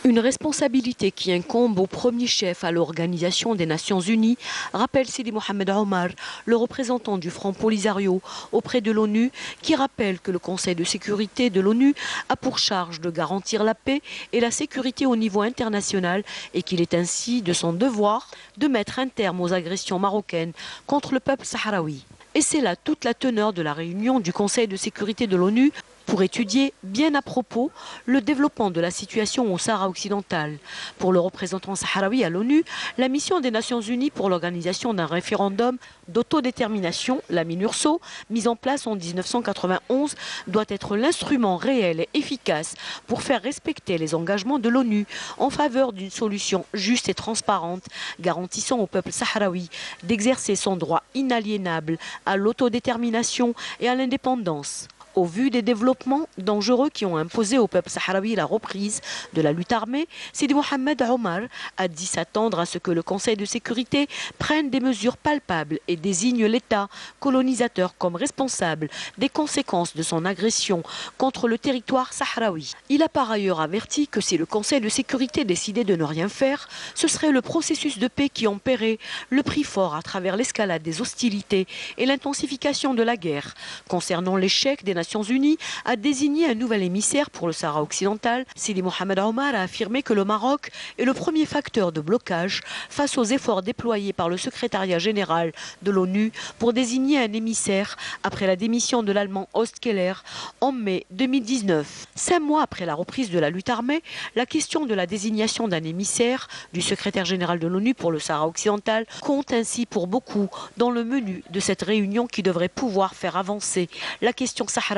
Une responsabilité qui incombe au premier chef à l'Organisation des Nations Unies, rappelle Sidi Mohamed Omar, le représentant du Front Polisario auprès de l'ONU, qui rappelle que le Conseil de sécurité de l'ONU a pour charge de garantir la paix et la sécurité au niveau international et qu'il est ainsi de son devoir de mettre un terme aux agressions marocaines contre le peuple sahraoui. Et c'est là toute la teneur de la réunion du Conseil de sécurité de l'ONU pour étudier bien à propos le développement de la situation au Sahara occidental. Pour le représentant sahraoui à l'ONU, la mission des Nations Unies pour l'organisation d'un référendum d'autodétermination, la MINURSO, mise en place en 1991, doit être l'instrument réel et efficace pour faire respecter les engagements de l'ONU en faveur d'une solution juste et transparente, garantissant au peuple sahraoui d'exercer son droit inaliénable à l'autodétermination et à l'indépendance. Au vu des développements dangereux qui ont imposé au peuple sahraoui la reprise de la lutte armée, Sidi Mohamed Omar a dit s'attendre à ce que le Conseil de sécurité prenne des mesures palpables et désigne l'État colonisateur comme responsable des conséquences de son agression contre le territoire sahraoui. Il a par ailleurs averti que si le Conseil de sécurité décidait de ne rien faire, ce serait le processus de paix qui en paierait le prix fort à travers l'escalade des hostilités et l'intensification de la guerre. Concernant l'échec des Nations Unies a désigné un nouvel émissaire pour le Sahara occidental, Sidi Mohamed Omar a affirmé que le Maroc est le premier facteur de blocage face aux efforts déployés par le secrétariat général de l'ONU pour désigner un émissaire après la démission de l'Allemand Horst Keller en mai 2019. 5 mois après la reprise de la lutte armée, la question de la désignation d'un émissaire du secrétaire général de l'ONU pour le Sahara occidental compte ainsi pour beaucoup dans le menu de cette réunion qui devrait pouvoir faire avancer la question sahraoui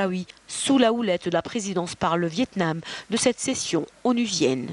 sous la houlette de la présidence par le Vietnam de cette session onusienne.